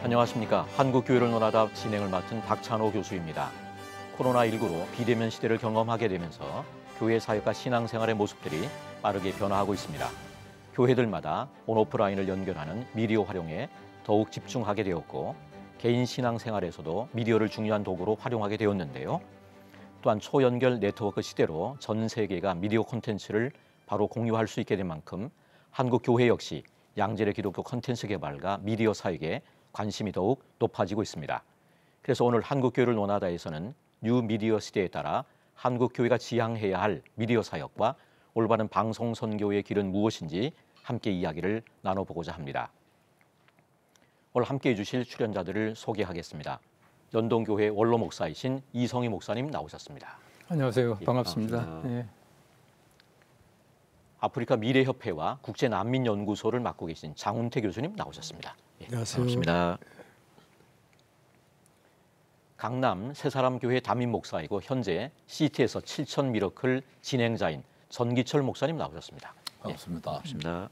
안녕하십니까. 한국교회를 논하다 진행을 맡은 박찬호 교수입니다. 코로나19로 비대면 시대를 경험하게 되면서 교회 사역과 신앙생활의 모습들이 빠르게 변화하고 있습니다. 교회들마다 온오프라인을 연결하는 미디어 활용에 더욱 집중하게 되었고 개인 신앙생활에서도 미디어를 중요한 도구로 활용하게 되었는데요. 또한 초연결 네트워크 시대로 전 세계가 미디어 콘텐츠를 바로 공유할 수 있게 된 만큼 한국 교회 역시 양질의 기독교 콘텐츠 개발과 미디어 사역에 관심이 더욱 높아지고 있습니다. 그래서 오늘 한국교회를 논하다에서는 뉴 미디어 시대에 따라 한국교회가 지향해야 할 미디어 사역과 올바른 방송 선교의 길은 무엇인지 함께 이야기를 나눠보고자 합니다. 오늘 함께해 주실 출연자들을 소개하겠습니다. 연동교회 원로 목사이신 이성희 목사님 나오셨습니다. 안녕하세요. 반갑습니다. 예. 아프리카 미래협회와 국제난민연구소를 맡고 계신 장훈태 교수님 나오셨습니다. 예, 안녕하세요. 반갑습니다. 강남 새사람교회 담임 목사이고 현재 CT에서 7천 미러클 진행자인 전기철 목사님 나오셨습니다. 반갑습니다. 예, 반갑습니다.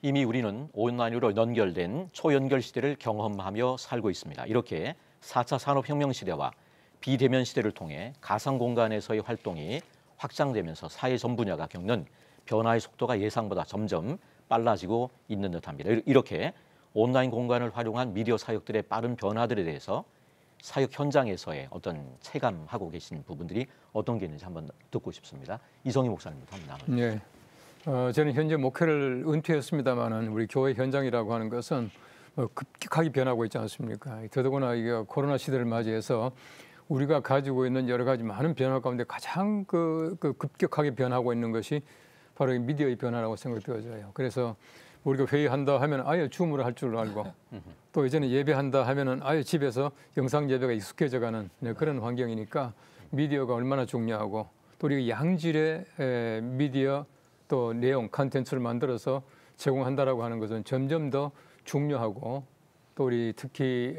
이미 우리는 온라인으로 연결된 초연결 시대를 경험하며 살고 있습니다. 이렇게 4차 산업혁명 시대와 비대면 시대를 통해 가상 공간에서의 활동이 확장되면서 사회 전 분야가 겪는 변화의 속도가 예상보다 점점 빨라지고 있는 듯합니다. 이렇게 온라인 공간을 활용한 미디어 사역들의 빠른 변화들에 대해서 사역 현장에서의 어떤 체감하고 계신 부분들이 어떤 게 있는지 한번 듣고 싶습니다. 이성희 목사님부터 한번 나눠주세요. 네. 저는 현재 목회를 은퇴했습니다만은 우리 교회 현장이라고 하는 것은 급격하게 변하고 있지 않습니까? 더더구나 이게 코로나 시대를 맞이해서 우리가 가지고 있는 여러 가지 많은 변화 가운데 가장 급격하게 변하고 있는 것이 바로 이 미디어의 변화라고 생각되어져요. 그래서 우리가 회의한다 하면 아예 줌으로 할 줄 알고 또 이제는 예배한다 하면은 아예 집에서 영상 예배가 익숙해져가는 그런 환경이니까 미디어가 얼마나 중요하고 또 우리가 양질의 미디어 또 내용, 콘텐츠를 만들어서 제공한다라고 하는 것은 점점 더 중요하고 또 우리 특히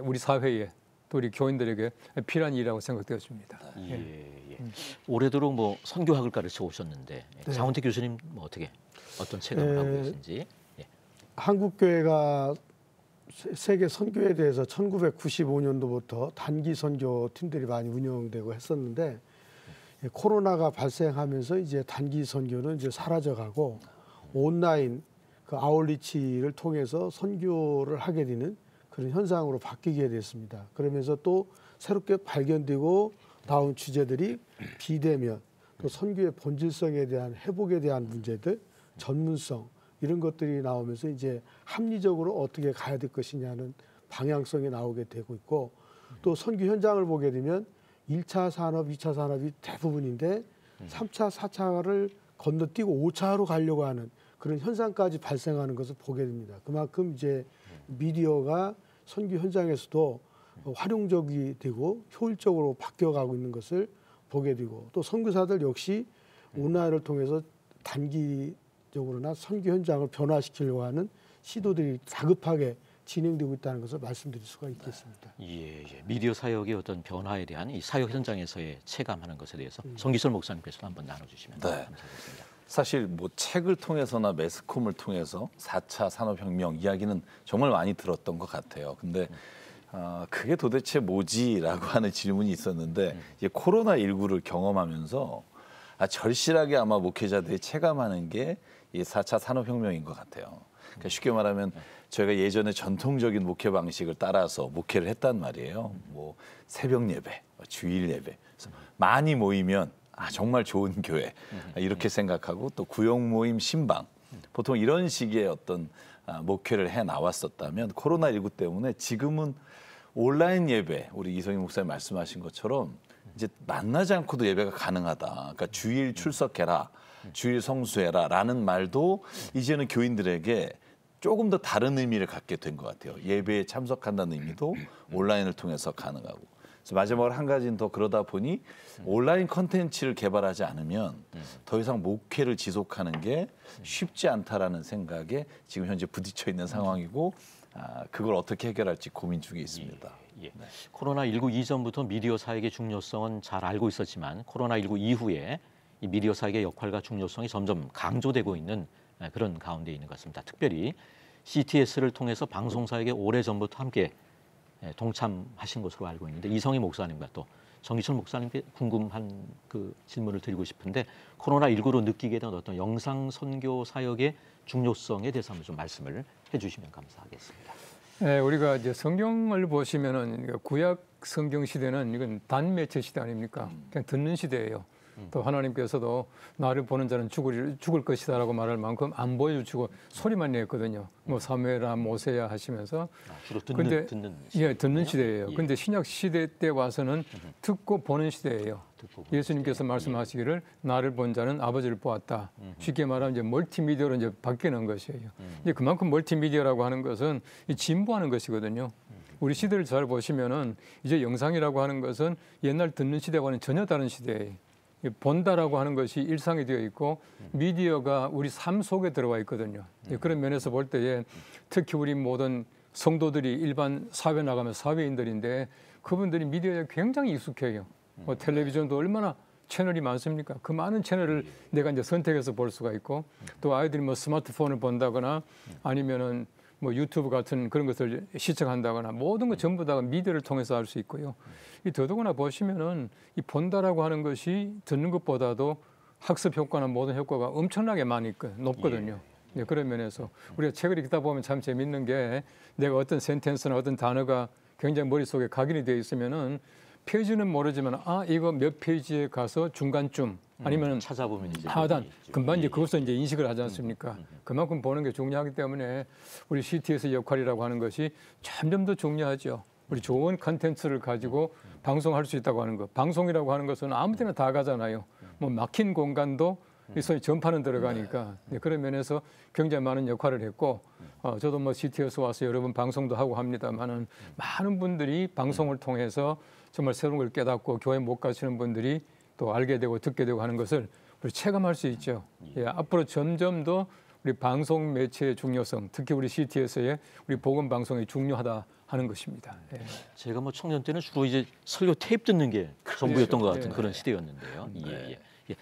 우리 사회에 또 우리 교인들에게 필요한 일이라고 생각되었습니다. 예. 올해 들어 뭐 선교학을 가르쳐 오셨는데 네. 장훈태 교수님 뭐 어떤 체감을 하고 계신지. 예. 한국교회가 세계 선교에 대해서 1995년도부터 단기 선교 팀들이 많이 운영되고 했었는데 코로나가 발생하면서 이제 단기 선교는 이제 사라져가고 온라인 그 아울리치를 통해서 선교를 하게 되는 그런 현상으로 바뀌게 됐습니다. 그러면서 또 새롭게 발견되고 나온 주제들이 비대면, 또 선교의 본질성에 대한 회복에 대한 문제들, 전문성 이런 것들이 나오면서 이제 합리적으로 어떻게 가야 될 것이냐는 방향성이 나오게 되고 있고 또 선교 현장을 보게 되면 1차 산업, 2차 산업이 대부분인데 3차, 4차를 건너뛰고 5차로 가려고 하는 그런 현상까지 발생하는 것을 보게 됩니다. 그만큼 이제 미디어가 선교 현장에서도 활용적이 되고 효율적으로 바뀌어가고 있는 것을 보게 되고 또 선교사들 역시 온라인을 통해서 단기적으로나 선교 현장을 변화시키려고 하는 시도들이 다급하게 진행되고 있다는 것을 말씀드릴 수가 있겠습니다. 예. 미디어 사역의 어떤 변화에 대한 이 사역 현장에서의 체감하는 것에 대해서 성기철 목사님께서 한번 나눠주시면 감사하겠습니다. 사실 뭐 책을 통해서나 매스컴을 통해서 4차 산업혁명 이야기는 정말 많이 들었던 것 같아요. 근데 그게 도대체 뭐지라고 하는 질문이 있었는데 이제 코로나19를 경험하면서 절실하게 아마 목회자들이 체감하는 게 이 4차 산업혁명인 것 같아요. 그러니까 쉽게 말하면 저희가 예전에 전통적인 목회 방식을 따라서 목회를 했단 말이에요. 뭐 새벽 예배, 주일 예배, 많이 모이면 정말 좋은 교회 이렇게 생각하고 또 구역 모임 신방 보통 이런 식의 어떤 목회를 해 나왔었다면 코로나19 때문에 지금은 온라인 예배 우리 이성희 목사님 말씀하신 것처럼 이제 만나지 않고도 예배가 가능하다. 그러니까 주일 출석해라, 주일 성수해라라는 말도 이제는 교인들에게 조금 더 다른 의미를 갖게 된 것 같아요. 예배에 참석한다는 의미도 온라인을 통해서 가능하고. 그래서 마지막으로 한 가지는 더 그러다 보니 온라인 컨텐츠를 개발하지 않으면 더 이상 목회를 지속하는 게 쉽지 않다라는 생각에 지금 현재 부딪혀 있는 상황이고 그걸 어떻게 해결할지 고민 중에 있습니다. 네. 코로나19 이전부터 미디어 사역의 중요성은 잘 알고 있었지만 코로나19 이후에 이 미디어 사역의 역할과 중요성이 점점 강조되고 있는 그런 가운데 있는 것 같습니다. 특별히 CTS를 통해서 방송사에게 오래전부터 함께 동참하신 것으로 알고 있는데 이성희 목사님과 또 정기철 목사님께 궁금한 그 질문을 드리고 싶은데 코로나19로 느끼게 된 어떤 영상 선교 사역의 중요성에 대해서 한번 좀 말씀을 해주시면 감사하겠습니다. 네, 우리가 이제 성경을 보시면은 구약 성경 시대는 이건 단매체 시대 아닙니까? 그냥 듣는 시대예요. 또 하나님께서도 나를 보는 자는 죽을 것이다라고 말할 만큼 안 보여주고 소리만 냈거든요. 뭐 사무엘아 모세야 하시면서 주로 듣는 시대. 예, 듣는 시대예요. 근데 신약 시대 때 와서는 듣고 보는 시대예요. 예수님께서 말씀하시기를 나를 본 자는 아버지를 보았다. 쉽게 말하면 이제 멀티미디어로 이제 바뀌는 것이에요. 이제 그만큼 멀티미디어라고 하는 것은 진보하는 것이거든요. 우리 시대를 잘 보시면은 이제 영상이라고 하는 것은 옛날 듣는 시대와는 전혀 다른 시대예요. 본다라고 하는 것이 일상이 되어 있고 미디어가 우리 삶 속에 들어와 있거든요. 그런 면에서 볼 때에 특히 우리 모든 성도들이 일반 사회 나가면 사회인들인데 그분들이 미디어에 굉장히 익숙해요. 뭐 텔레비전도 얼마나 채널이 많습니까? 그 많은 채널을 내가 이제 선택해서 볼 수가 있고 또 아이들이 뭐 스마트폰을 본다거나 아니면은 뭐 유튜브 같은 그런 것을 시청한다거나 모든 것 전부 다 미디어를 통해서 할 수 있고요. 이 더더구나 보시면은 이 본다라고 하는 것이 듣는 것보다도 학습 효과나 모든 효과가 엄청나게 높거든요. 예, 그런 면에서 우리가 책을 읽다 보면 참 재밌는 게 내가 어떤 센텐스나 어떤 단어가 굉장히 머릿속에 각인이 되어 있으면은 페이지는 모르지만 이거 몇 페이지에 가서 중간쯤 아니면 찾아보면 이제 하단 금방 이제 그것을 이제 인식을 하지 않습니까? 그만큼 보는 게 중요하기 때문에 우리 CTS 역할이라고 하는 것이 점점 더 중요하죠. 우리 좋은 컨텐츠를 가지고 방송할 수 있다고 하는 것. 방송이라고 하는 것은 아무 데나 다 가잖아요. 뭐 막힌 공간도 소위 전파는 들어가니까 그런 면에서 굉장히 많은 역할을 했고 저도 뭐 CTS 와서 여러 번 방송도 하고 합니다만은 많은 분들이 방송을 통해서 정말 새로운 걸 깨닫고 교회 못 가시는 분들이 또 알게 되고 듣게 되고 하는 것을 우리 체감할 수 있죠. 예, 앞으로 점점 더 우리 방송 매체의 중요성, 특히 우리 CTS의 우리 복음 방송이 중요하다 하는 것입니다. 예. 제가 뭐 청년 때는 주로 이제 설교 테이프 듣는 게 전부였던 것 같은 그런 시대였는데요. 예.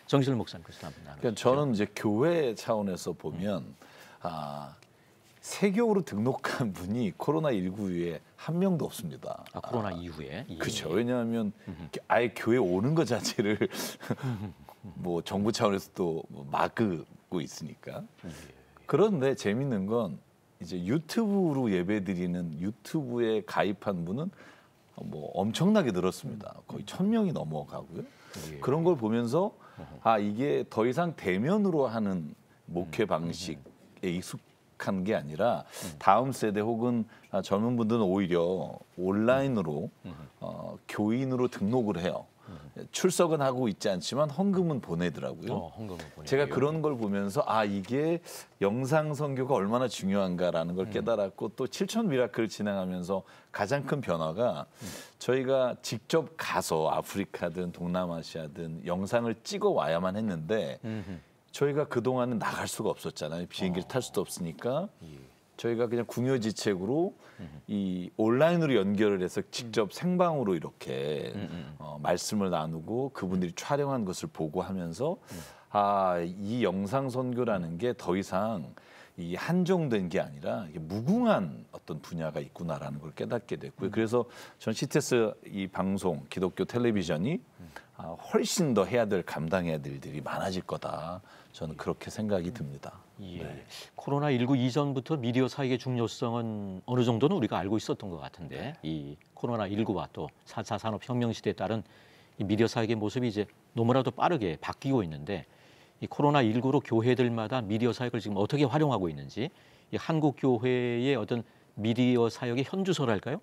정기철 목사님께서 한번 나눠주시죠. 그러니까 저는 이제 교회 차원에서 보면 세교으로 등록한 분이 코로나19 이후에 한 명도 없습니다. 코로나 이후에? 그렇죠. 왜냐하면 아예 교회 오는 것 자체를 뭐 정부 차원에서도 막고 있으니까. 그런데 재밌는 건 이제 유튜브로 예배드리는 유튜브에 가입한 분은 뭐 엄청나게 늘었습니다. 거의 1,000명이 넘어가고요. 그런 걸 보면서 이게 더 이상 대면으로 하는 목회 방식에 익숙한 게 아니라 다음 세대 혹은 젊은 분들은 오히려 온라인으로 교인으로 등록을 해요. 출석은 하고 있지 않지만 헌금은 보내더라고요. 제가 그런 걸 보면서 이게 영상 선교가 얼마나 중요한가라는 걸 깨달았고 또 7천 미라클을 진행하면서 가장 큰 변화가 저희가 직접 가서 아프리카든 동남아시아든 영상을 찍어 와야만 했는데 저희가 그동안은 나갈 수가 없었잖아요. 비행기를 탈 수도 없으니까 저희가 그냥 궁여지책으로 이 온라인으로 연결을 해서 직접 생방으로 이렇게 말씀을 나누고 그분들이 촬영한 것을 보고 하면서 이 영상 선교라는 게 더 이상 이 한정된 게 아니라 이게 무궁한 어떤 분야가 있구나라는 걸 깨닫게 됐고요. 그래서 전 CTS 이 방송, 기독교 텔레비전이 훨씬 더 해야 될 감당해야 될 일들이 많아질 거다. 저는 그렇게 생각이 듭니다. 네. 코로나19 이전부터 미디어 사역의 중요성은 어느 정도는 우리가 알고 있었던 것 같은데 이 코로나19와 또 4차 산업혁명 시대에 따른 이 미디어 사역의 모습이 이제 너무나도 빠르게 바뀌고 있는데 이 코로나19로 교회들마다 미디어 사역을 지금 어떻게 활용하고 있는지 이 한국 교회의 어떤 미디어 사역의 현주소랄까요?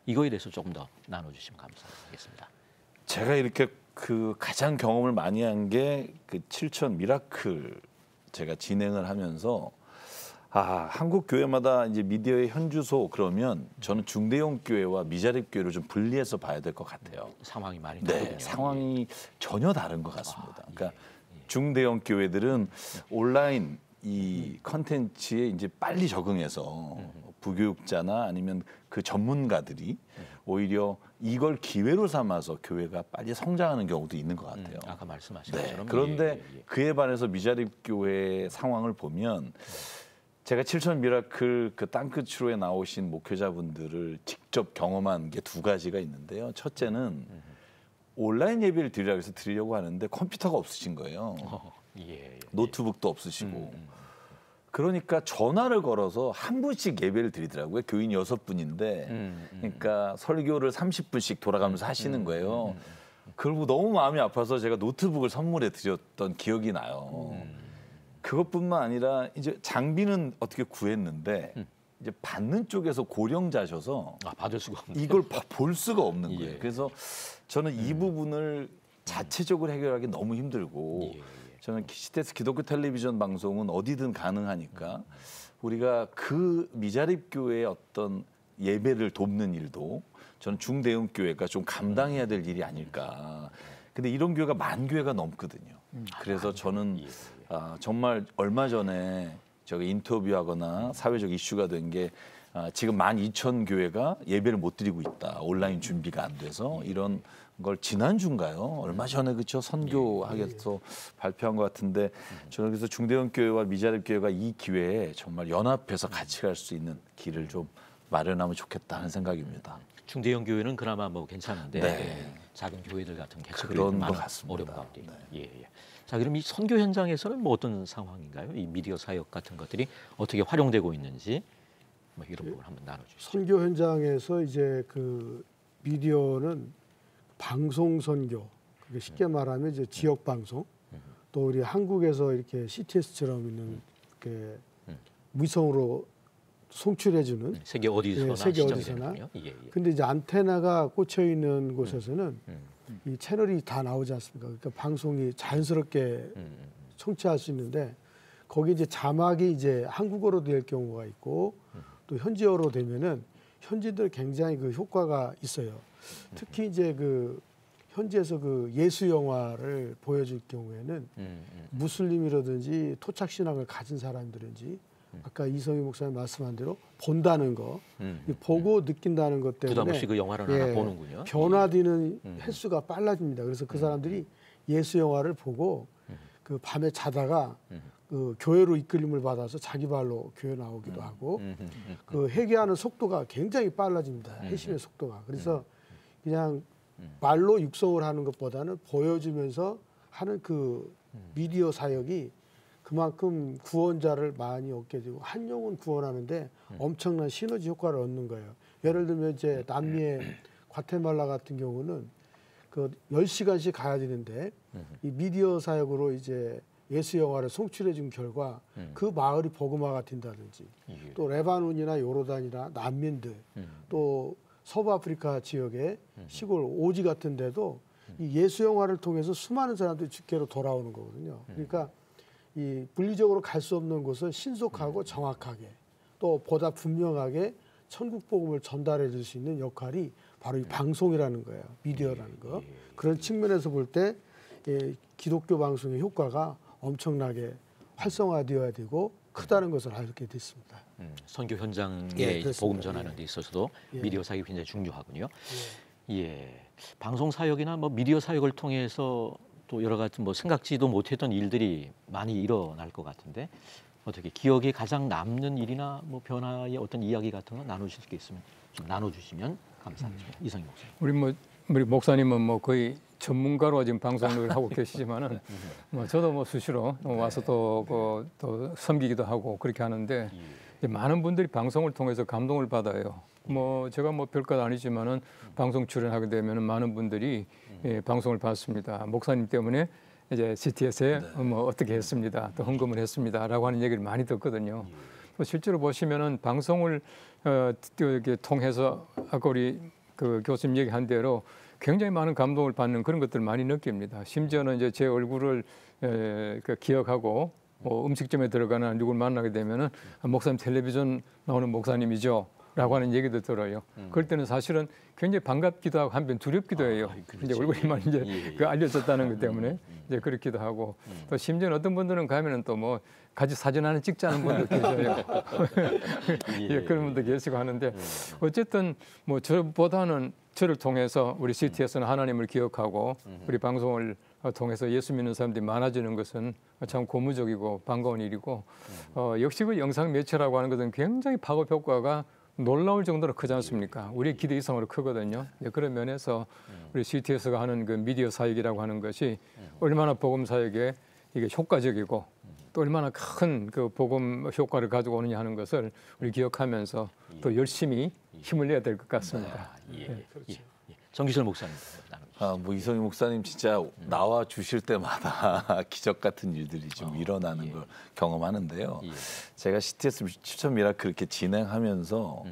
이거에 대해서 조금 더 나눠주시면 감사하겠습니다. 제가 이렇게 그 가장 경험을 많이 한 게 그 7천 미라클 제가 진행을 하면서 한국 교회마다 이제 미디어의 현주소 그러면 저는 중대형 교회와 미자립 교회를 좀 분리해서 봐야 될 것 같아요. 상황이 많이 다르군요. 상황이 전혀 다른 것 같습니다. 그러니까 중대형 교회들은 온라인 이 컨텐츠에 이제 빨리 적응해서 부교육자나 아니면 그 전문가들이 오히려 이걸 기회로 삼아서 교회가 빨리 성장하는 경우도 있는 것 같아요. 아까 말씀하신 것처럼. 그런데 그에 반해서 미자립 교회 상황을 보면 제가 7천 미라클 그 땅끝으로에 나오신 목회자분들을 직접 경험한 게 두 가지가 있는데요. 첫째는 온라인 예배를 드리라고 해서 드리려고 하는데 컴퓨터가 없으신 거예요. 예. 노트북도 없으시고. 그러니까 전화를 걸어서 한 분씩 예배를 드리더라고요. 교인 6분인데 그러니까 설교를 30분씩 돌아가면서 하시는 거예요. 그리고 너무 마음이 아파서 제가 노트북을 선물해 드렸던 기억이 나요. 그것뿐만 아니라 이제 장비는 어떻게 구했는데 이제 받는 쪽에서 고령자셔서 받을 수가 없는. 이걸 볼 수가 없는 거예요. 예. 그래서 저는 이 부분을 자체적으로 해결하기 너무 힘들고 저는 CTS 기독교 텔레비전 방송은 어디든 가능하니까 우리가 그 미자립 교회의 어떤 예배를 돕는 일도 저는 중대형 교회가 좀 감당해야 될 일이 아닐까. 근데 이런 교회가 10,000교회가 넘거든요. 그래서 저는 정말 얼마 전에 저기 인터뷰하거나 사회적 이슈가 된 게 지금 12,000교회가 예배를 못 드리고 있다. 온라인 준비가 안 돼서 이런 걸 지난주인가요? 얼마 전에 그쵸 선교하겠어 발표한 것 같은데 저는 그래서 중대형 교회와 미자립 교회가 이 기회에 정말 연합해서 같이 갈 수 있는 길을 좀 마련하면 좋겠다 하는 생각입니다. 중대형 교회는 그나마 뭐 괜찮은데 네. 작은 교회들 같은 그런 것 같습니다. 어려운 가운데. 예. 자, 그럼 이 선교 현장에서는 뭐 어떤 상황인가요? 이 미디어 사역 같은 것들이 어떻게 활용되고 있는지 뭐 이런 부분 한번 나눠주시죠. 선교 현장에서 이제 그 미디어는 방송 선교, 그게 쉽게 말하면 이제 지역 방송, 또 우리 한국에서 이렇게 CTS처럼 있는 이렇게 위성으로 송출해주는 세계 어디서나 세계 시청이 어디서나. 되는군요. 예. 근데 이제 안테나가 꽂혀 있는 곳에서는 이 채널이 다 나오지 않습니까? 그러니까 방송이 자연스럽게 청취할 수 있는데 거기 이제 자막이 이제 한국어로 될 경우가 있고 또 현지어로 되면은 현지들 굉장히 그 효과가 있어요. 특히 이제 그 현지에서 그 예수 영화를 보여줄 경우에는 무슬림이라든지 토착 신앙을 가진 사람들인지 아까 이성희 목사님 말씀한 대로 본다는 거, 보고 느낀다는 것 때문에 부담 없이 그 영화를 하나 보는군요. 변화되는 횟수가 빨라집니다. 그래서 그 사람들이 예수 영화를 보고 그 밤에 자다가 그 교회로 이끌림을 받아서 자기 발로 교회 나오기도 하고 그 회개하는 속도가 굉장히 빨라집니다. 회심의 속도가. 그래서 그냥 말로 육성을 하는 것보다는 보여주면서 하는 그 미디어 사역이 그만큼 구원자를 많이 얻게 되고 한 영혼 구원하는데 엄청난 시너지 효과를 얻는 거예요. 예를 들면 이제 남미의 과테말라 같은 경우는 그 10시간씩 가야 되는데 이 미디어 사역으로 이제 예수 영화를 송출해 준 결과 그 마을이 복음화가 된다든지 또 레바논이나 요르단이나 난민들 또 서부 아프리카 지역의 시골 오지 같은 데도 이 예수 영화를 통해서 수많은 사람들이 주께로 돌아오는 거거든요. 그러니까 이 물리적으로 갈 수 없는 곳을 신속하고 정확하게 또 보다 분명하게 천국 복음을 전달해 줄 수 있는 역할이 바로 이 방송이라는 거예요. 미디어라는 거. 그런 측면에서 볼 때 기독교 방송의 효과가 엄청나게 활성화되어야 되고 크다는 것을 알게 됐습니다. 선교 현장에 복음 전하는 데 있어서도 미디어 사역이 굉장히 중요하군요. 방송 사역이나 뭐 미디어 사역을 통해서 또 여러 가지 뭐 생각지도 못했던 일들이 많이 일어날 것 같은데 어떻게 기억에 가장 남는 일이나 뭐 변화의 어떤 이야기 같은 거 나누실 게 있으면 좀 나눠주시면 감사하겠습니다. 이성희 목사님. 우리 목사님은 뭐 거의 전문가로 지금 방송을 하고 계시지만은 뭐 저도 뭐 수시로 와서 또 섬기기도 하고 그렇게 하는데 이제 많은 분들이 방송을 통해서 감동을 받아요. 뭐 제가 뭐 별것 아니지만은 방송 출연하게 되면은 많은 분들이 방송을 봤습니다. 목사님 때문에 이제 CTS에 뭐 어떻게 했습니다. 또 헌금을 했습니다라고 하는 얘기를 많이 듣거든요. 또 실제로 보시면은 방송을 이렇게 통해서 아까 우리 그 교수님 얘기한 대로 굉장히 많은 감동을 받는 그런 것들을 많이 느낍니다. 심지어는 이제 제 얼굴을 기억하고 음식점에 들어가나 누굴 만나게 되면은 목사님 텔레비전 나오는 목사님이죠. 라고 하는 얘기도 들어요. 그럴 때는 사실은 굉장히 반갑기도 하고 한편 두렵기도 해요. 이제 얼굴이만 이제 그 알려졌다는 것 때문에 이제 그렇기도 하고 또 심지어 어떤 분들은 가면은 또 뭐 같이 사진 하나 찍자는 분도 계셔요. 그런 분도 계시고 하는데 어쨌든 뭐 저보다는 저를 통해서 우리 CTS는 하나님을 기억하고 우리 방송을 통해서 예수 믿는 사람들이 많아지는 것은 참 고무적이고 반가운 일이고 역시 그 영상 매체라고 하는 것은 굉장히 파급 효과가 놀라울 정도로 크지 않습니까? 우리의 기대 이상으로 크거든요. 그런 면에서 우리 CTS가 하는 그 미디어 사역이라고 하는 것이 얼마나 복음 사역에 이게 효과적이고 또 얼마나 큰 그 복음 효과를 가지고 오느냐 하는 것을 우리 기억하면서 또 열심히 힘을 내야 될 것 같습니다. 정기철 목사님. 뭐 이성희 목사님 진짜 나와 주실 때마다 기적 같은 일들이 좀 일어나는 걸 경험하는데요. 제가 CTS 추천 미라클 이렇게 진행하면서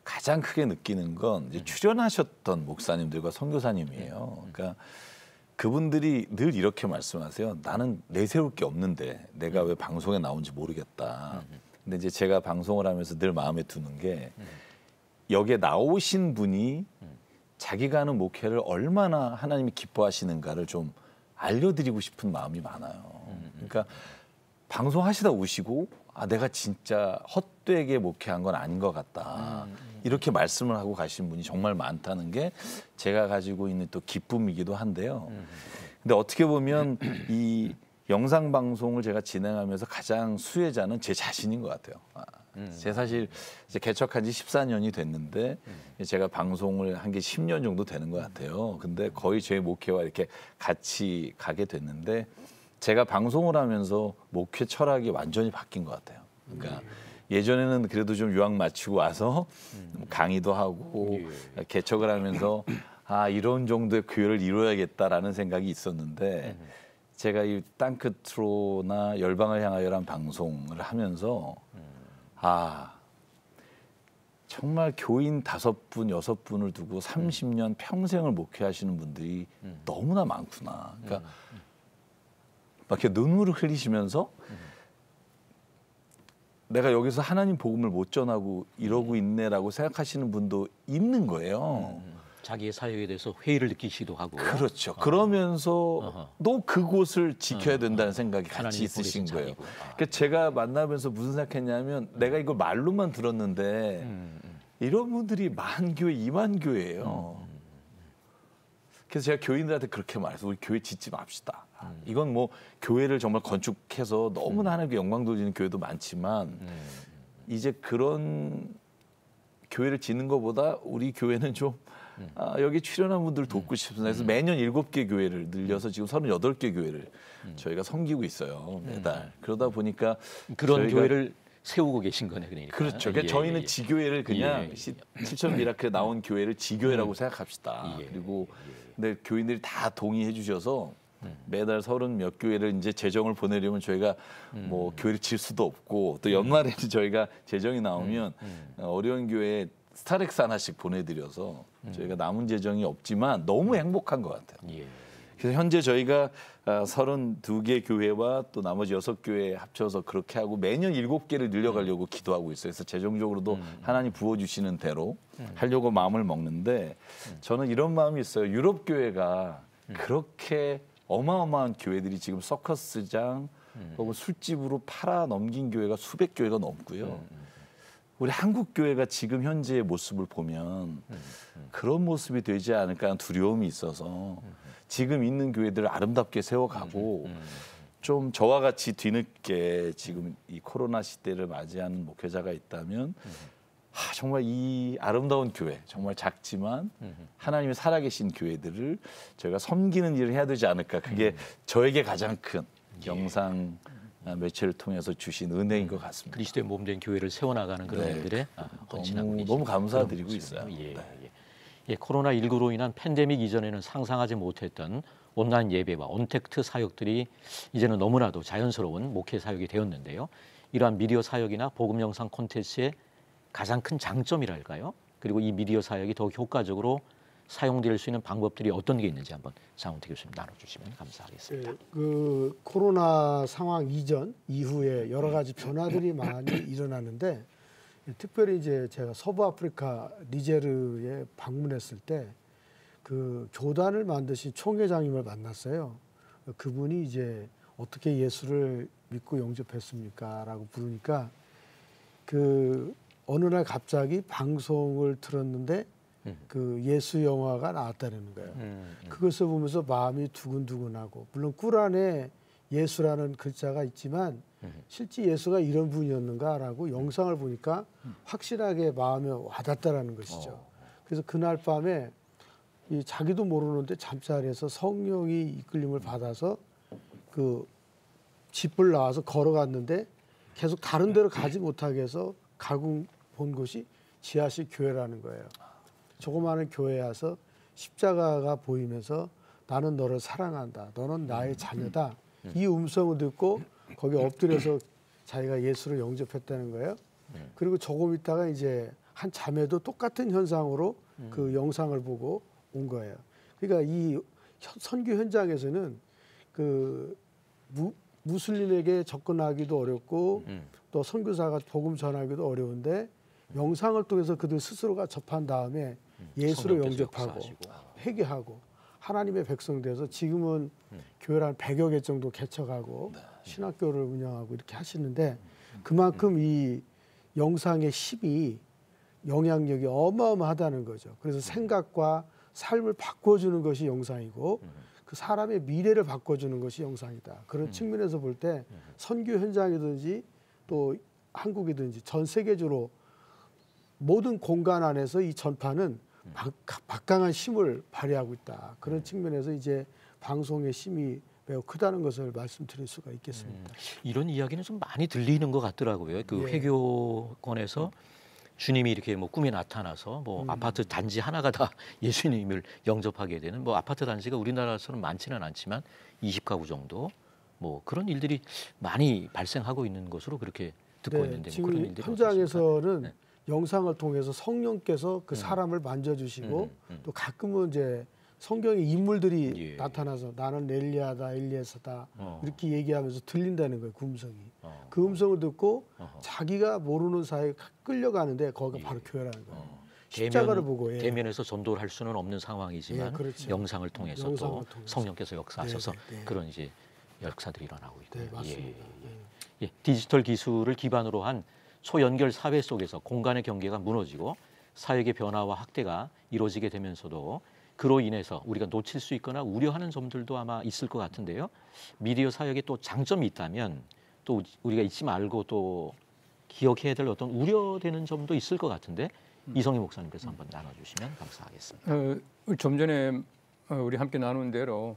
가장 크게 느끼는 건 이제 출연하셨던 목사님들과 선교사님이에요. 그러니까 그분들이 늘 이렇게 말씀하세요. 나는 내세울 게 없는데 내가 왜 방송에 나온지 모르겠다. 근데 이제 제가 방송을 하면서 늘 마음에 두는 게 여기에 나오신 분이 자기가 하는 목회를 얼마나 하나님이 기뻐하시는가를 좀 알려드리고 싶은 마음이 많아요. 그러니까 방송하시다 오시고 내가 진짜 헛되게 목회한 건 아닌 것 같다. 이렇게 말씀을 하고 가신 분이 정말 많다는 게 제가 가지고 있는 또 기쁨이기도 한데요. 근데 어떻게 보면 이 영상 방송을 제가 진행하면서 가장 수혜자는 제 자신인 것 같아요. 제 사실 이제 개척한 지 14년이 됐는데 제가 방송을 한 게 10년 정도 되는 것 같아요. 근데 거의 제 목회와 이렇게 같이 가게 됐는데 제가 방송을 하면서 목회 철학이 완전히 바뀐 것 같아요. 그러니까 예전에는 그래도 좀 유학 마치고 와서 강의도 하고 개척을 하면서 이런 정도의 교회를 이루어야겠다라는 생각이 있었는데 제가 이 땅끝으로나 열방을 향하여란 방송을 하면서 정말 교인 5분, 6분을 두고 30년 평생을 목회하시는 분들이 너무나 많구나. 그러니까 막 이렇게 눈물을 흘리시면서 내가 여기서 하나님 복음을 못 전하고 이러고 있네라고 생각하시는 분도 있는 거예요. 자기의 사역에 대해서 회의를 느끼시기도 하고. 그렇죠. 그러면서도 그곳을 지켜야 된다는 생각이 같이 있으신 거예요. 그러니까 제가 만나면서 무슨 생각했냐면 내가 이걸 말로만 들었는데 이런 분들이 10,000교회, 20,000교회예요. 그래서 제가 교인들한테 그렇게 말해서 우리 교회 짓지 맙시다. 이건 뭐 교회를 정말 건축해서 너무나 하나님께 영광 돌리는 교회도 많지만 이제 그런 교회를 짓는 것보다 우리 교회는 좀 여기 출연한 분들 돕고 싶습니다. 그래서 매년 7개 교회를 늘려서 지금 38개 교회를 저희가 섬기고 있어요. 매달. 그러다 보니까 그런 교회를 세우고 계신 거네, 그러니까. 그렇죠. 그러니까 저희는 지교회를 그냥 실천 미라클에 나온 교회를 지교회라고 생각합시다. 그리고 근데 교인들이 다 동의해 주셔서 매달 30몇 교회를 이제 재정을 보내려면 저희가 뭐 교회를 질 수도 없고 또 연말에는 저희가 재정이 나오면 어려운 교회에 스타렉스 하나씩 보내드려서 저희가 남은 재정이 없지만 너무 행복한 것 같아요. 그래서 현재 저희가 32개 교회와 또 나머지 6교회 합쳐서 그렇게 하고 매년 7개를 늘려가려고 기도하고 있어요. 그래서 재정적으로도 하나님 부어주시는 대로 하려고 마음을 먹는데 저는 이런 마음이 있어요. 유럽 교회가 그렇게 어마어마한 교회들이 지금 서커스장 혹은 술집으로 팔아 넘긴 교회가 수백 교회가 넘고요. 우리 한국 교회가 지금 현재의 모습을 보면 그런 모습이 되지 않을까 하는 두려움이 있어서 지금 있는 교회들을 아름답게 세워가고 좀 저와 같이 뒤늦게 지금 이 코로나 시대를 맞이하는 목회자가 있다면 정말 이 아름다운 교회, 정말 작지만 하나님이 살아계신 교회들을 저희가 섬기는 일을 해야 되지 않을까. 그게 저에게 가장 큰 영상 매체를 통해서 주신 은혜인 것 같습니다. 그리스도의 몸된 교회를 세워나가는 그런 일들에 헌신하고 계십니다. 너무 감사드리고 있어요. 코로나19로 인한 팬데믹 이전에는 상상하지 못했던 온라인 예배와 언택트 사역들이 이제는 너무나도 자연스러운 목회 사역이 되었는데요. 이러한 미디어 사역이나 복음 영상 콘텐츠의 가장 큰 장점이랄까요? 그리고 이 미디어 사역이 더욱 효과적으로 사용될 수 있는 방법들이 어떤 게 있는지 한번 장훈태 교수님 나눠주시면 감사하겠습니다. 그 코로나 상황 이전 이후에 여러 가지 변화들이 많이 일어나는데 특별히 이제 제가 서부 아프리카 니제르에 방문했을 때 그 교단을 만드신 총회장님을 만났어요. 그분이 이제 어떻게 예수를 믿고 영접했습니까?라고 부르니까 그 어느 날 갑자기 방송을 틀었는데 그 예수 영화가 나왔다는 거예요. 그것을 보면서 마음이 두근두근하고 물론 꿀 안에 예수라는 글자가 있지만 실제 예수가 이런 분이었는가라고 영상을 보니까 확실하게 마음에 와닿다라는 것이죠. 그래서 그날 밤에 이 자기도 모르는데 잠자리에서 성령이 이끌림을 받아서 그 집을 나와서 걸어갔는데 계속 다른 데로 가지 못하게 해서 가고 본 곳이 지하실 교회라는 거예요. 조그마한 교회에 와서 십자가가 보이면서 나는 너를 사랑한다. 너는 나의 자녀다. 이 음성을 듣고 거기 엎드려서 자기가 예수를 영접했다는 거예요. 그리고 조금 있다가 이제 한 자매도 똑같은 현상으로 그 영상을 보고 온 거예요. 그러니까 이 선교 현장에서는 그 무슬림에게 접근하기도 어렵고 또 선교사가 복음 전하기도 어려운데 영상을 통해서 그들 스스로가 접한 다음에 예수를 영접하고 회개하고 하나님의 백성 돼서 지금은 교회를 한 100여 개 정도 개척하고 신학교를 운영하고 이렇게 하시는데 그만큼 이 영상의 힘이 영향력이 어마어마하다는 거죠. 그래서 생각과 삶을 바꿔주는 것이 영상이고 그 사람의 미래를 바꿔주는 것이 영상이다. 그런 측면에서 볼 때 선교 현장이든지 또 한국이든지 전 세계적으로 모든 공간 안에서 이 전파는 막강한 힘을 발휘하고 있다. 그런 측면에서 이제 방송의 힘이 매우 크다는 것을 말씀드릴 수가 있겠습니다. 이런 이야기는 좀 많이 들리는 것 같더라고요. 그 회교권에서 주님이 이렇게 뭐 꿈에 나타나서 뭐 아파트 단지 하나가 다 예수님을 영접하게 되는 뭐 아파트 단지가 우리나라처럼 많지는 않지만 20가구 정도 뭐 그런 일들이 많이 발생하고 있는 것으로 그렇게 듣고 있는데 뭐 그런 일들이 현장에서는 영상을 통해서 성령께서 그 사람을 만져주시고 또 가끔은 이제 성경의 인물들이 나타나서 나는 엘리야다 엘리에서다 이렇게 얘기하면서 들린다는 거예요. 그 음성이. 그 음성을 듣고 자기가 모르는 사이에 끌려가는데 거기가 바로 교회라는 거예요. 십자가를 보고 대면에서 전도를 할 수는 없는 상황이지만 그렇죠. 영상을 통해서 또 통해서. 성령께서 역사하셔서 그런 이제 역사들이 일어나고 있고요. 네, 맞습니다. 디지털 기술을 기반으로 한 초연결 사회 속에서 공간의 경계가 무너지고 사역의 변화와 확대가 이루어지게 되면서도 그로 인해서 우리가 놓칠 수 있거나 우려하는 점들도 아마 있을 것 같은데요. 미디어 사역에 또 장점이 있다면 또 우리가 잊지 말고 또 기억해야 될 어떤 우려되는 점도 있을 것 같은데 이성희 목사님께서 한번 나눠주시면 감사하겠습니다. 좀 전에 우리 함께 나눈 대로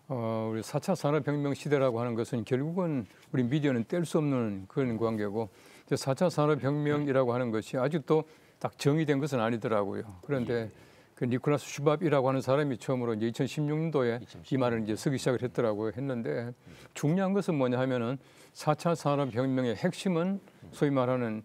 우리 4차 산업혁명 시대라고 하는 것은 결국은 우리 미디어는 뗄 수 없는 그런 관계고 4차 산업혁명이라고 하는 것이 아직도 딱 정의된 것은 아니더라고요. 그런데 그 니콜라스 슈밥이라고 하는 사람이 처음으로 이제 2016년도에 이 말을 이제 쓰기 시작을 했더라고요. 했는데 중요한 것은 뭐냐 하면은 4차 산업혁명의 핵심은 소위 말하는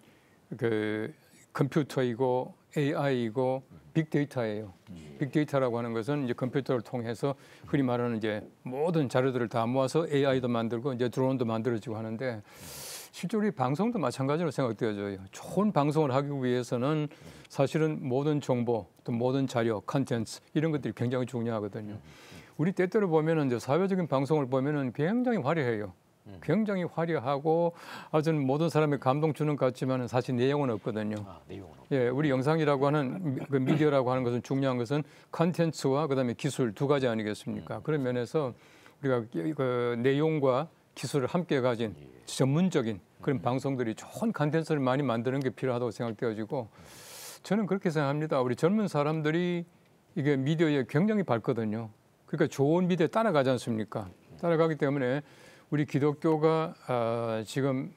그 컴퓨터이고 AI이고 빅데이터예요. 빅데이터라고 하는 것은 이제 컴퓨터를 통해서 흔히 말하는 이제 모든 자료들을 다 모아서 AI도 만들고 이제 드론도 만들어지고 하는데 실제로 이 방송도 마찬가지로 생각되어져요. 좋은 방송을 하기 위해서는 사실은 모든 정보, 또 모든 자료, 컨텐츠 이런 것들이 굉장히 중요하거든요. 우리 때때로 보면은 이제 사회적인 방송을 보면은 굉장히 화려해요. 굉장히 화려하고 아주 모든 사람에 감동 주는 것 같지만은 사실 내용은 없거든요. 내용은 없고. 예, 우리 영상이라고 하는 그 미디어라고 하는 것은 중요한 것은 컨텐츠와 그다음에 기술 두 가지 아니겠습니까? 그런 면에서 우리가 그 내용과 기술을 함께 가진 전문적인 그런 방송들이 좋은 컨텐츠를 많이 만드는 게 필요하다고 생각되어지고 저는 그렇게 생각합니다. 우리 젊은 사람들이 이게 미디어에 굉장히 밝거든요. 그러니까 좋은 미디어에 따라가지 않습니까? 따라가기 때문에 우리 기독교가 지금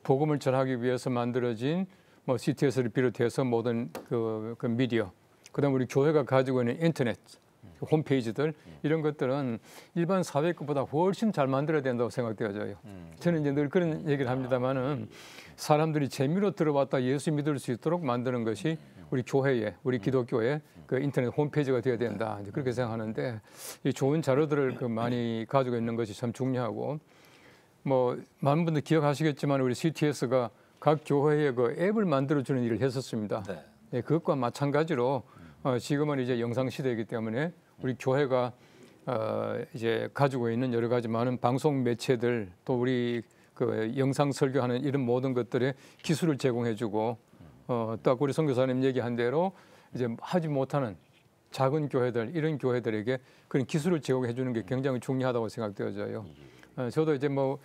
복음을 전하기 위해서 만들어진 뭐 CTS를 비롯해서 모든 그 미디어, 그다음 우리 교회가 가지고 있는 인터넷 홈페이지들 이런 것들은 일반 사회 것보다 훨씬 잘 만들어야 된다고 생각되어져요. 저는 이제 늘 그런 얘기를 합니다만은 사람들이 재미로 들어왔다 예수 믿을 수 있도록 만드는 것이 우리 교회에, 우리 기독교의 그 인터넷 홈페이지가 되어야 된다. 이제 그렇게 생각하는데 이 좋은 자료들을 그 많이 가지고 있는 것이 참 중요하고 뭐 많은 분들 기억하시겠지만 우리 CTS가 각 교회에 그 앱을 만들어주는 일을 했었습니다. 네, 그것과 마찬가지로 지금은 이제 영상 시대이기 때문에 우리 교회가 이제 가지고 있는 여러 가지 많은 방송 매체들 또 우리 그 영상 설교하는 이런 모든 것들의 기술을 제공해주고 딱 우리 선교사님 얘기한 대로 이제 하지 못하는 작은 교회들 이런 교회들에게 그런 기술을 제공해 주는 게 굉장히 중요하다고 생각되어져요. 저도 이제 뭐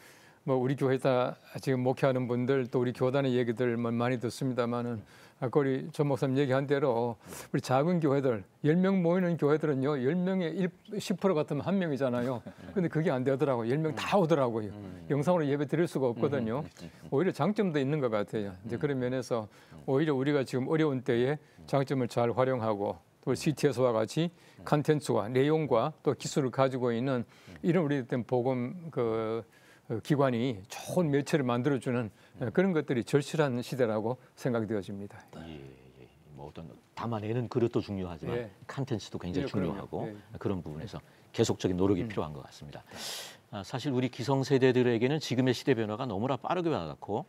우리 교회다 지금 목회하는 분들 또 우리 교단의 얘기들 많이 듣습니다만은 아까 우리 전 목사님 얘기한 대로 우리 작은 교회들 10명 모이는 교회들은요 10명의 10% 같으면 1명이잖아요. 근데 그게 안 되더라고요. 10명 다 오더라고요. 영상으로 예배 드릴 수가 없거든요. 오히려 장점도 있는 것 같아요. 이제 그런 면에서 오히려 우리가 지금 어려운 때에 장점을 잘 활용하고 또 CTS와 같이 컨텐츠와 내용과 또 기술을 가지고 있는 이런 우리들 복음 기관이 좋은 매체를 만들어주는 그런 것들이 절실한 시대라고 생각되어집니다. 뭐 어떤 담아내는 그릇도 중요하지만 컨텐츠도 굉장히 중요하고 그런 부분에서 계속적인 노력이 필요한 것 같습니다. 사실 우리 기성세대들에게는 지금의 시대 변화가 너무나 빠르게 와갖고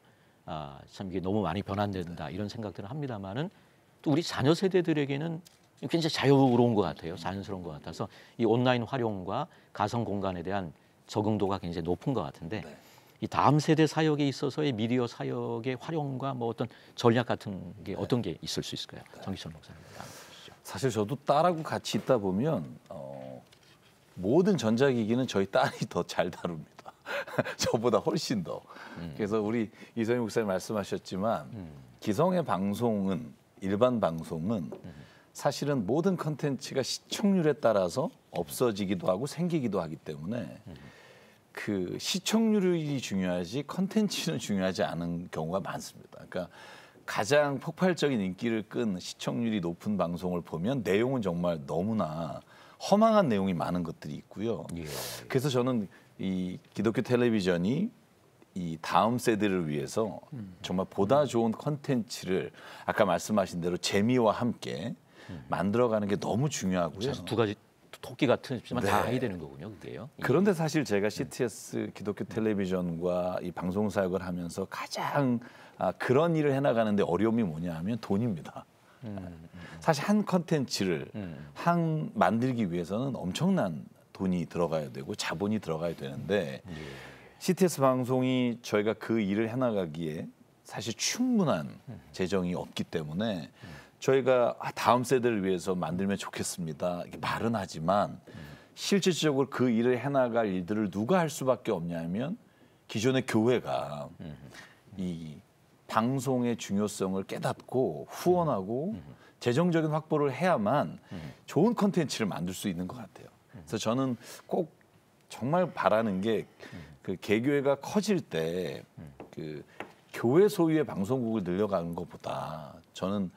참 이게 너무 많이 변환된다 이런 생각들을 합니다만은 또 우리 자녀 세대들에게는 굉장히 자유로운 것 같아요. 자연스러운 것 같아서 이 온라인 활용과 가상 공간에 대한 적응도가 굉장히 높은 것 같은데 이 다음 세대 사역에 있어서의 미디어 사역의 활용과 뭐 어떤 전략 같은 게 어떤 게 있을 수 있을까요? 정기천 목사님 나눠주시죠. 사실 저도 딸하고 같이 있다 보면 모든 전자기기는 저희 딸이 더 잘 다룹니다. 저보다 훨씬 더. 그래서 우리 이성희 목사님 말씀하셨지만 기성의 방송은 일반 방송은 사실은 모든 컨텐츠가 시청률에 따라서 없어지기도 하고 생기기도 하기 때문에 그 시청률이 중요하지 컨텐츠는 중요하지 않은 경우가 많습니다. 그러니까 가장 폭발적인 인기를 끈 시청률이 높은 방송을 보면 내용은 정말 너무나 허망한 내용이 많은 것들이 있고요. 그래서 저는 이 기독교 텔레비전이 이 다음 세대를 위해서 정말 보다 좋은 컨텐츠를 아까 말씀하신 대로 재미와 함께 만들어가는 게 너무 중요하고요. 두 가지 토끼 같지만 다 아이 되는 거군요, 그게요. 그런데 사실 제가 CTS 기독교 텔레비전과 이 방송 사역을 하면서 가장 그런 일을 해나가는데 어려움이 뭐냐 하면 돈입니다. 사실 한 컨텐츠를 만들기 위해서는 엄청난 돈이 들어가야 되고 자본이 들어가야 되는데 CTS 방송이 저희가 그 일을 해나가기에 사실 충분한 재정이 없기 때문에 저희가 다음 세대를 위해서 만들면 좋겠습니다. 이렇게 말은 하지만 실질적으로 그 일을 해나갈 일들을 누가 할 수밖에 없냐면 기존의 교회가 이 방송의 중요성을 깨닫고 후원하고 재정적인 확보를 해야만 좋은 콘텐츠를 만들 수 있는 것 같아요. 그래서 저는 꼭 정말 바라는 게 그 개교회가 커질 때 그 교회 소유의 방송국을 늘려가는 것보다 저는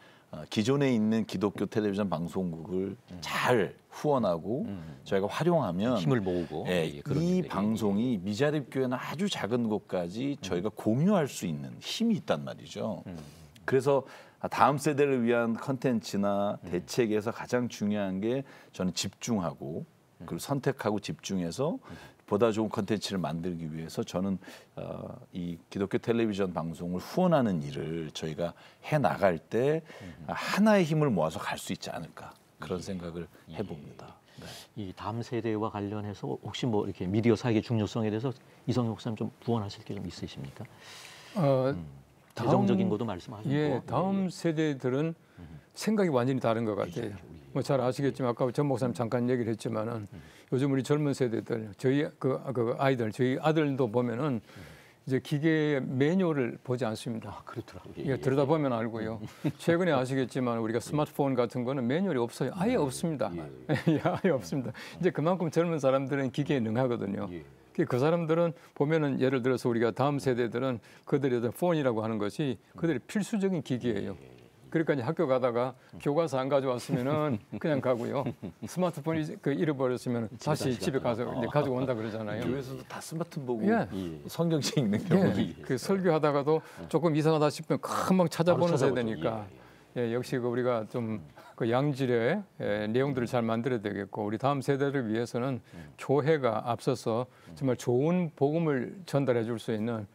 기존에 있는 기독교 텔레비전 방송국을 잘 후원하고 저희가 활용하면 힘을 모으고 이 방송이 미자립 교회는 아주 작은 곳까지 저희가 공유할 수 있는 힘이 있단 말이죠. 그래서 다음 세대를 위한 컨텐츠나 대책에서 가장 중요한 게 저는 집중하고 그리고 선택하고 집중해서 보다 좋은 컨텐츠를 만들기 위해서 저는 이 기독교 텔레비전 방송을 후원하는 일을 저희가 해나갈 때 하나의 힘을 모아서 갈 수 있지 않을까 그런 생각을 해봅니다. 네. 이 다음 세대와 관련해서 혹시 뭐 이렇게 미디어 사역의 중요성에 대해서 이성희 목사님 좀 부언하실 게 좀 있으십니까? 재정적인 것도 말씀하셨고. 예, 다음 세대들은 생각이 완전히 다른 것 같아요. 뭐 잘 아시겠지만 아까 전 목사님 잠깐 얘기를 했지만은 요즘 우리 젊은 세대들 저희 그 아이들 저희 아들도 보면은 이제 기계 매뉴얼을 보지 않습니다. 그렇더라고요. 예, 들여다보면 알고요. 최근에 아시겠지만 우리가 스마트폰 같은 거는 매뉴얼이 없어요. 아예 없습니다. 예, 아예 없습니다. 이제 그만큼 젊은 사람들은 기계에 능하거든요. 그 사람들은 보면은 예를 들어서 우리가 다음 세대들은 그들의 폰이라고 하는 것이 그들의 필수적인 기기예요. 그러니까 이제 학교 가다가 교과서 안 가져왔으면은 그냥 가고요. 스마트폰이 잃어버렸으면 다시 집에 가서 이제 가지고 온다 그러잖아요. 교회에서도 다 스마트폰 보고 성경책 읽는 경우도 있어요. 그 설교하다가도 조금 이상하다 싶으면 금방 찾아보는 세대니까 역시 우리가 좀 그 양질의 내용들을 잘 만들어야 되겠고 우리 다음 세대를 위해서는 교회가 앞서서 정말 좋은 복음을 전달해 줄 수 있는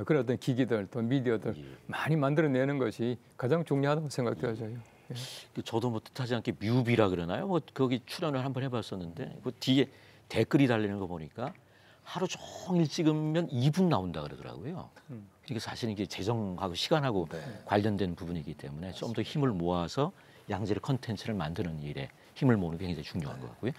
그런 어떤 기기들 또 미디어들 많이 만들어내는 것이 가장 중요하다고 생각되어져요. 저도 뭐 뜻하지 않게 뮤비라 그러나요? 뭐 거기 출연을 한번 해봤었는데 그 뒤에 댓글이 달리는 거 보니까 하루 종일 찍으면 2분 나온다 그러더라고요. 이게 사실 이게 재정하고 시간하고 관련된 부분이기 때문에 좀 더 힘을 모아서 양질의 컨텐츠를 만드는 일에 힘을 모으는 게 굉장히 중요한 것 같고요.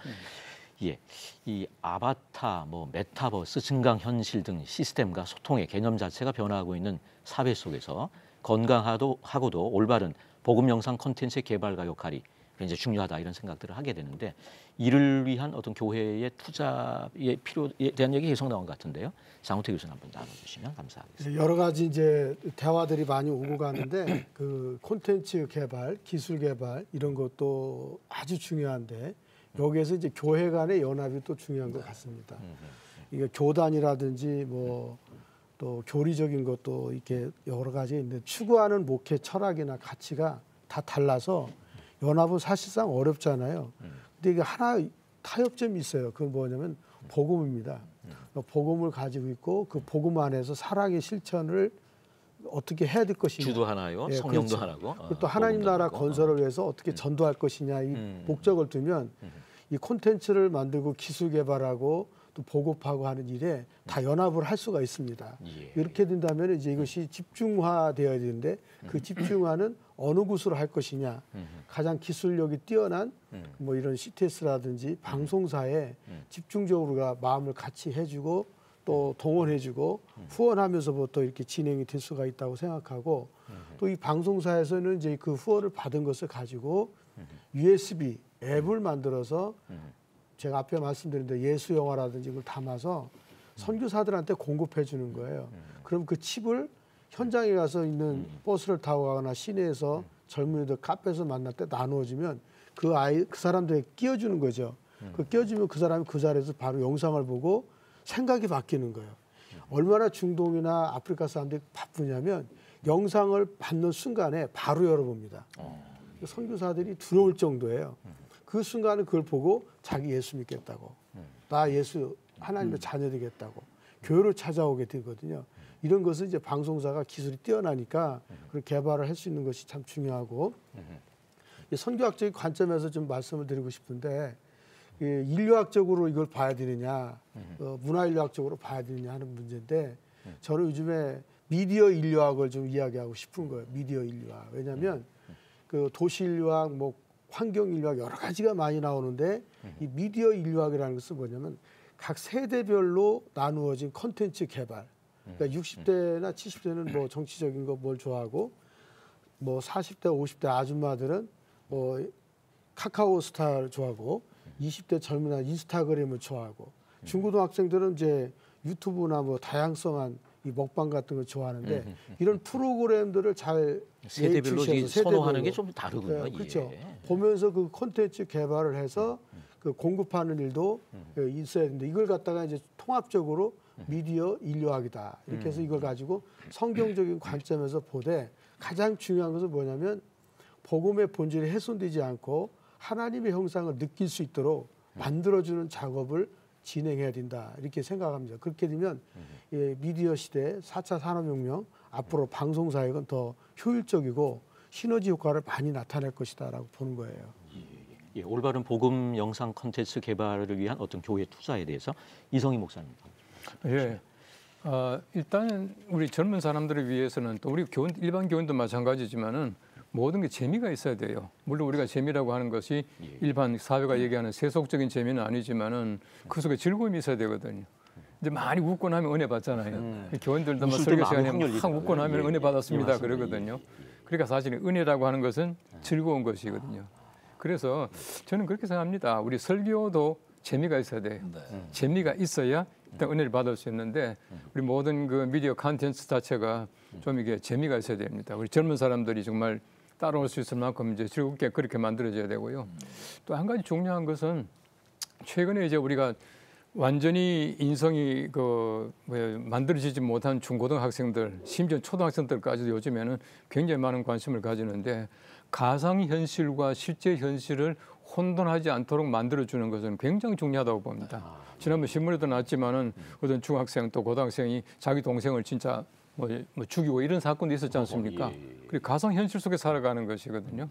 예, 이 아바타, 뭐 메타버스, 증강 현실 등 시스템과 소통의 개념 자체가 변화하고 있는 사회 속에서 건강하고도 올바른 복음 영상 콘텐츠의 개발과 역할이 굉장히 중요하다 이런 생각들을 하게 되는데 이를 위한 어떤 교회의 투자의 필요에 대한 얘기 계속 나온 것 같은데요. 장우태 교수님 한번 나눠주시면 감사하겠습니다. 여러 가지 이제 대화들이 많이 오고 가는데 그 콘텐츠 개발, 기술 개발 이런 것도 아주 중요한데 여기에서 이제 교회 간의 연합이 또 중요한 것 같습니다. 이게 교단이라든지 뭐 또 교리적인 것도 이렇게 여러 가지 있는데 추구하는 목회 철학이나 가치가 다 달라서 연합은 사실상 어렵잖아요. 근데 이게 하나 타협점이 있어요. 그건 뭐냐면 복음입니다. 복음을 가지고 있고 그 복음 안에서 사랑의 실천을 어떻게 해야 될 것이냐. 주도 하나요, 예, 성령도 그렇죠. 하나고. 그리고 또 하나님 나라 하나고. 건설을 위해서 어떻게 전도할 것이냐 이 목적을 두면 이 콘텐츠를 만들고 기술 개발하고 또 보급하고 하는 일에 다 연합을 할 수가 있습니다. 예. 이렇게 된다면 이제 이것이 집중화되어야 되는데 그 집중화는 어느 곳으로 할 것이냐. 가장 기술력이 뛰어난 뭐 이런 CTS라든지 방송사에 집중적으로가 마음을 같이 해주고 또 동원해주고 후원하면서부터 이렇게 진행이 될 수가 있다고 생각하고 또 이 방송사에서는 이제 그 후원을 받은 것을 가지고 USB 앱을 만들어서 제가 앞에 말씀드린 대로 예수 영화라든지 이걸 담아서 선교사들한테 공급해 주는 거예요. 그럼 그 칩을 현장에 가서 있는 버스를 타고 가거나 시내에서 젊은이들 카페에서 만날 때 나누어주면 그 사람들에게 끼워주는 거죠. 그 끼워주면 그 사람이 그 자리에서 바로 영상을 보고 생각이 바뀌는 거예요. 얼마나 중동이나 아프리카 사람들이 바쁘냐면 영상을 받는 순간에 바로 열어봅니다. 선교사들이 두려울 정도예요. 그 순간에 그걸 보고 자기 예수 믿겠다고. 나 예수 하나님의 자녀 되겠다고. 교회로 찾아오게 되거든요. 이런 것은 이제 방송사가 기술이 뛰어나니까 그걸 개발을 할 수 있는 것이 참 중요하고 선교학적인 관점에서 좀 말씀을 드리고 싶은데 인류학적으로 이걸 봐야 되느냐 문화인류학적으로 봐야 되느냐 하는 문제인데 저는 요즘에 미디어 인류학을 좀 이야기하고 싶은 거예요. 미디어 인류학. 왜냐하면 그 도시 인류학, 뭐 환경 인류학 여러 가지가 많이 나오는데 이 미디어 인류학이라는 것은 뭐냐면 각 세대별로 나누어진 콘텐츠 개발. 그러니까 60대나 70대는 뭐 정치적인 거 뭘 좋아하고 뭐 40대, 50대 아줌마들은 뭐 카카오 스타를 좋아하고 20대 젊은 아이 인스타그램을 좋아하고 중고등학생들은 이제 유튜브나 뭐 다양성한 이 먹방 같은 걸 좋아하는데 이런 프로그램들을 잘 세대별로 예측해서 선호하는 게 좀 다르군요. 네, 그렇죠. 예. 보면서 그 콘텐츠 개발을 해서 그 공급하는 일도 있어야 되는데 이걸 갖다가 이제 통합적으로 미디어 인류학이다. 이렇게 해서 이걸 가지고 성경적인 관점에서 보되 가장 중요한 것은 뭐냐면 복음의 본질이 훼손되지 않고 하나님의 형상을 느낄 수 있도록 만들어주는 작업을 진행해야 된다. 이렇게 생각합니다. 그렇게 되면 미디어 시대 4차 산업혁명 앞으로 방송사역은 더 효율적이고 시너지 효과를 많이 나타낼 것이다라고 보는 거예요. 예, 올바른 복음 영상 콘텐츠 개발을 위한 어떤 교회 투자에 대해서 이성희 목사님. 예. 일단은 우리 젊은 사람들을 위해서는 또 우리 교원, 일반 교원도 마찬가지지만은 모든 게 재미가 있어야 돼요. 물론 우리가 재미라고 하는 것이 일반 사회가 얘기하는 세속적인 재미는 아니지만은 그 속에 즐거움이 있어야 되거든요. 이제 많이 웃고 나면 은혜 받잖아요. 교원들도 뭐 설교 시간에 막 웃고 나면 은혜 받았습니다 그러거든요. 그러니까 사실 은혜라고 하는 것은 즐거운 것이거든요. 그래서 저는 그렇게 생각합니다. 우리 설교도 재미가 있어야 돼요. 재미가 있어야 일단 은혜를 받을 수 있는데 우리 모든 그 미디어 콘텐츠 자체가 좀 이게 재미가 있어야 됩니다. 우리 젊은 사람들이 정말 따라올 수 있을 만큼 이제 즐겁게 그렇게 만들어져야 되고요. 또 한 가지 중요한 것은 최근에 이제 우리가 완전히 인성이 만들어지지 못한 중고등학생들, 심지어 초등학생들까지도 요즘에는 굉장히 많은 관심을 가지는데 가상 현실과 실제 현실을 혼돈하지 않도록 만들어주는 것은 굉장히 중요하다고 봅니다. 지난번 신문에도 나왔지만은 어떤 중학생 또 고등학생이 자기 동생을 진짜 뭐 죽이고 이런 사건도 있었지 않습니까? 그리고 가상 현실 속에 살아가는 것이거든요.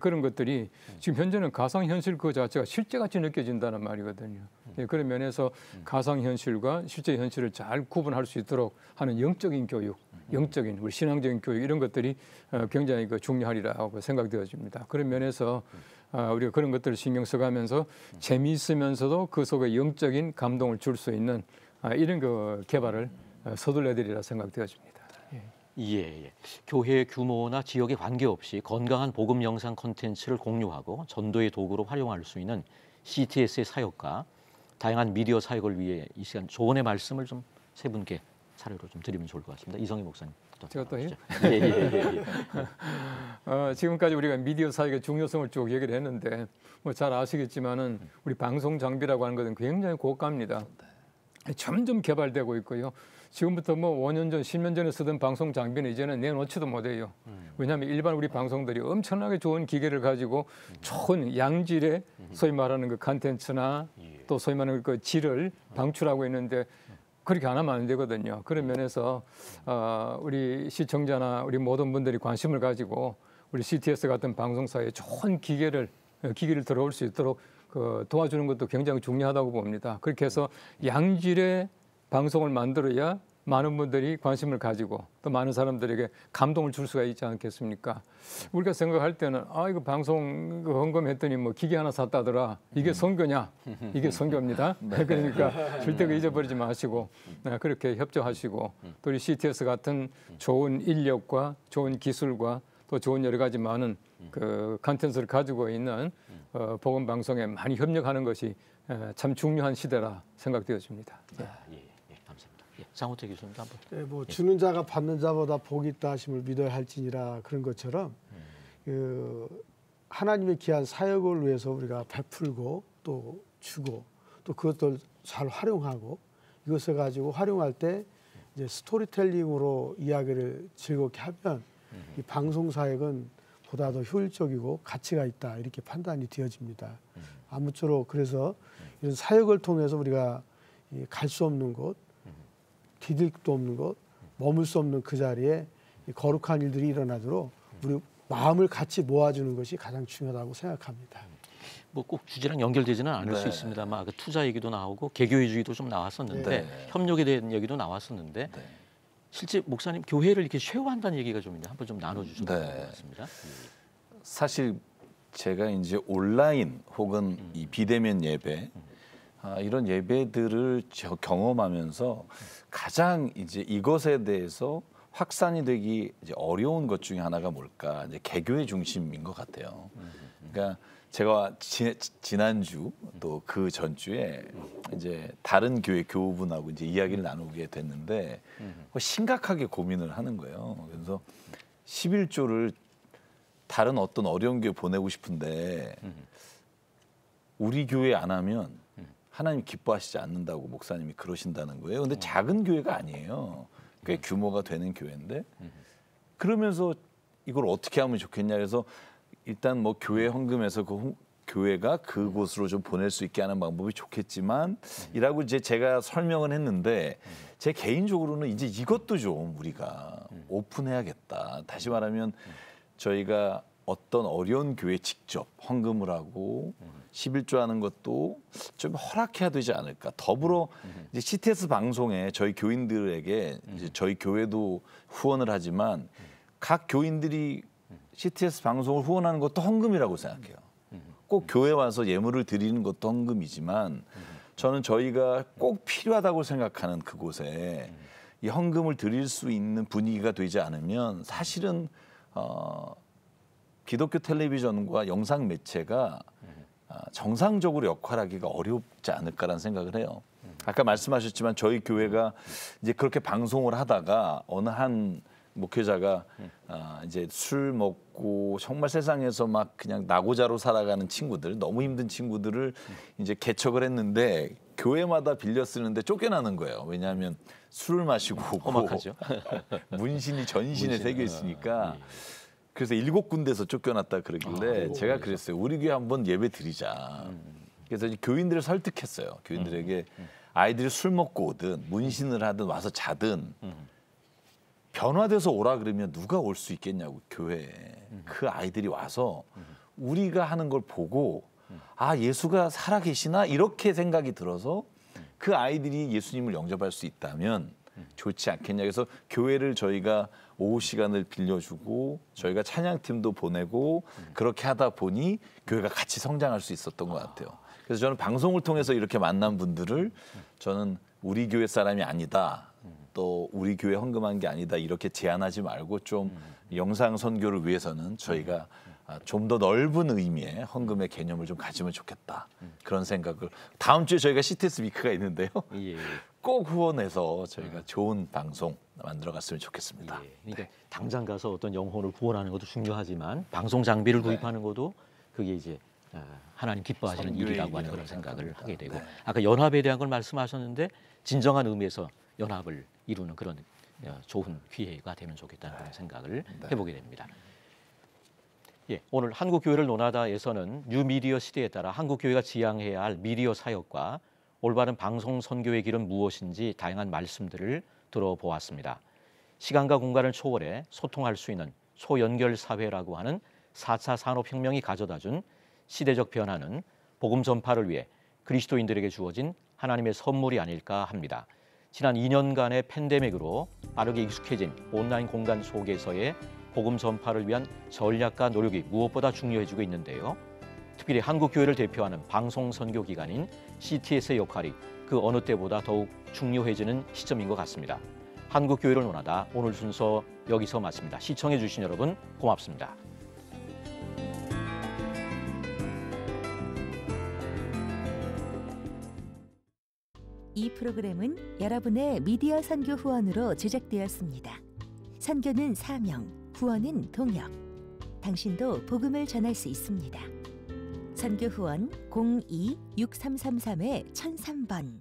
그런 것들이 지금 현재는 가상 현실 그 자체가 실제같이 느껴진다는 말이거든요. 그런 면에서 가상 현실과 실제 현실을 잘 구분할 수 있도록 하는 영적인 교육 영적인 우리 신앙적인 교육 이런 것들이 굉장히 중요하리라고 생각되어집니다. 그런 면에서 우리가 그런 것들을 신경 써가면서 재미있으면서도 그 속에 영적인 감동을 줄 수 있는 이런 개발을 서둘러야 되리라 생각되어집니다. 예. 교회 규모나 지역에 관계없이 건강한 복음 영상 콘텐츠를 공유하고 전도의 도구로 활용할 수 있는 CTS의 사역과 다양한 미디어 사역을 위해 이 시간 조언의 말씀을 좀 세 분께 차례로 좀 드리면 좋을 것 같습니다. 이성희 목사님. 제가 또 해요? 예. 지금까지 우리가 미디어 사역의 중요성을 쭉 얘기를 했는데 뭐 잘 아시겠지만은 우리 방송 장비라고 하는 것은 굉장히 고가입니다. 점점 개발되고 있고요. 지금부터 뭐 5년 전, 10년 전에 쓰던 방송 장비는 이제는 내놓지도 못해요. 왜냐하면 일반 우리 방송들이 엄청나게 좋은 기계를 가지고 좋은 양질의 소위 말하는 그 컨텐츠나 또 소위 말하는 그 질을 방출하고 있는데 그렇게 안 하면 안 되거든요. 그런 면에서 우리 시청자나 우리 모든 분들이 관심을 가지고 우리 CTS 같은 방송사에 좋은 기기를 들어올 수 있도록 도와주는 것도 굉장히 중요하다고 봅니다. 그렇게 해서 양질의 방송을 만들어야 많은 분들이 관심을 가지고 또 많은 사람들에게 감동을 줄 수가 있지 않겠습니까? 우리가 생각할 때는 이거 방송 헌금했더니 뭐 기계 하나 샀다더라. 이게 선교냐? 이게 선교입니다. 그러니까 절대 잊어버리지 마시고 그렇게 협조하시고 또 우리 CTS 같은 좋은 인력과 좋은 기술과 또 좋은 여러 가지 많은 그 컨텐츠를 가지고 있는 복음 방송에 많이 협력하는 것이 참 중요한 시대라 생각되어집니다. 감사합니다. 장호태 교수님도 한번. 네, 뭐 주는 자가 받는 자보다 복이 있다 하심을 믿어야 할지니라 그런 것처럼 하나님의 귀한 사역을 위해서 우리가 베풀고 또 주고 또 그것들 잘 활용하고 이것을 가지고 활용할 때 이제 스토리텔링으로 이야기를 즐겁게 하면 이 방송 사역은 보다 더 효율적이고 가치가 있다 이렇게 판단이 되어집니다. 아무쪼록 그래서 이런 사역을 통해서 우리가 갈 수 없는 곳, 디딜 것도 없는 곳, 머물 수 없는 그 자리에 거룩한 일들이 일어나도록 우리 마음을 같이 모아주는 것이 가장 중요하다고 생각합니다. 뭐 꼭 주제랑 연결되지는 않을 수 있습니다만 투자 얘기도 나오고 개교회주의도 좀 나왔었는데 협력에 대한 얘기도 나왔었는데 실제 목사님 교회를 이렇게 쉐어한다는 얘기가 좀 있는데 한번 좀 나눠주시면 좋을 것 같습니다. 사실 제가 이제 온라인 혹은 이 비대면 예배 이런 예배들을 경험하면서 가장 이제 이것에 대해서 확산이 되기 이제 어려운 것 중에 하나가 뭘까? 이제 개교의 중심인 것 같아요. 그러니까 제가 지난주 또 그 전주에 이제 다른 교회 교우분하고 이제 이야기를 나누게 됐는데 심각하게 고민을 하는 거예요. 그래서 11조를 다른 어떤 어려운 교회 보내고 싶은데 우리 교회 안 하면 하나님 기뻐하시지 않는다고 목사님이 그러신다는 거예요. 근데 작은 교회가 아니에요. 꽤 규모가 되는 교회인데 그러면서 이걸 어떻게 하면 좋겠냐 그래서 일단 뭐 교회 헌금에서 그 교회가 그곳으로 좀 보낼 수 있게 하는 방법이 좋겠지만 이라고 이제 제가 설명을 했는데 제 개인적으로는 이제 이것도 좀 우리가 오픈해야겠다. 다시 말하면 저희가 어떤 어려운 교회에 직접 헌금을 하고 11조 하는 것도 좀 허락해야 되지 않을까. 더불어 이제 CTS 방송에 저희 교인들에게 이제 저희 교회도 후원을 하지만 각 교인들이 CTS 방송을 후원하는 것도 헌금이라고 생각해요. 꼭 교회 와서 예물을 드리는 것도 헌금이지만 저는 저희가 꼭 필요하다고 생각하는 그곳에 이 헌금을 드릴 수 있는 분위기가 되지 않으면 사실은 기독교 텔레비전과 영상 매체가 정상적으로 역할하기가 어렵지 않을까라는 생각을 해요. 아까 말씀하셨지만 저희 교회가 이제 그렇게 방송을 하다가 어느 한 목회자가 이제 술 먹고 정말 세상에서 막 그냥 나고자로 살아가는 친구들, 너무 힘든 친구들을 이제 개척을 했는데 교회마다 빌려 쓰는데 쫓겨나는 거예요. 왜냐하면 술을 마시고 험악하죠. 문신이 전신에 새겨 있으니까. 그래서 7군데에서 쫓겨났다 그러길래 제가 그랬어요. 우리 교회 한번 예배 드리자. 그래서 이제 교인들을 설득했어요. 교인들에게 아이들이 술 먹고 오든 문신을 하든 와서 자든 변화돼서 오라 그러면 누가 올 수 있겠냐고 교회에. 그 아이들이 와서 우리가 하는 걸 보고 아 예수가 살아계시나 이렇게 생각이 들어서 그 아이들이 예수님을 영접할 수 있다면 좋지 않겠냐. 그래서 교회를 저희가 오후 시간을 빌려주고 저희가 찬양팀도 보내고 그렇게 하다 보니 교회가 같이 성장할 수 있었던 것 같아요. 그래서 저는 방송을 통해서 이렇게 만난 분들을 저는 우리 교회 사람이 아니다. 또 우리 교회 헌금한 게 아니다. 이렇게 제안하지 말고 좀 영상 선교를 위해서는 저희가 좀 더 넓은 의미의 헌금의 개념을 좀 가지면 좋겠다. 그런 생각을 다음 주에 저희가 CTS 위크가 있는데요. 예. 꼭 후원해서 저희가 좋은 방송 만들어갔으면 좋겠습니다. 예. 그러니까 당장 가서 어떤 영혼을 구원하는 것도 중요하지만 방송 장비를 구입하는 것도 그게 이제 하나님 기뻐하시는 선교의 일이라고 하는 일이라고 그런 생각을 생각합니다. 하게 되고 네. 아까 연합에 대한 걸 말씀하셨는데 진정한 의미에서 연합을 이루는 그런 좋은 기회가 되면 좋겠다는 그런 생각을 해보게 됩니다. 예, 오늘 한국교회를 논하다에서는 뉴미디어 시대에 따라 한국교회가 지향해야 할 미디어 사역과 올바른 방송 선교의 길은 무엇인지 다양한 말씀들을 들어보았습니다. 시간과 공간을 초월해 소통할 수 있는 초연결 사회라고 하는 4차 산업혁명이 가져다준 시대적 변화는 복음 전파를 위해 그리스도인들에게 주어진 하나님의 선물이 아닐까 합니다. 지난 2년간의 팬데믹으로 빠르게 익숙해진 온라인 공간 속에서의 복음 전파를 위한 전략과 노력이 무엇보다 중요해지고 있는데요. 특별히 한국교회를 대표하는 방송 선교 기관인 CTS의 역할이 그 어느 때보다 더욱 중요해지는 시점인 것 같습니다. 한국교회를 논하다 오늘 순서 여기서 마칩니다. 시청해 주신 여러분 고맙습니다. 이 프로그램은 여러분의 미디어 선교 후원으로 제작되었습니다. 선교는 사명, 후원은 동역. 당신도 복음을 전할 수 있습니다. 선교 후원 02-6333-1003번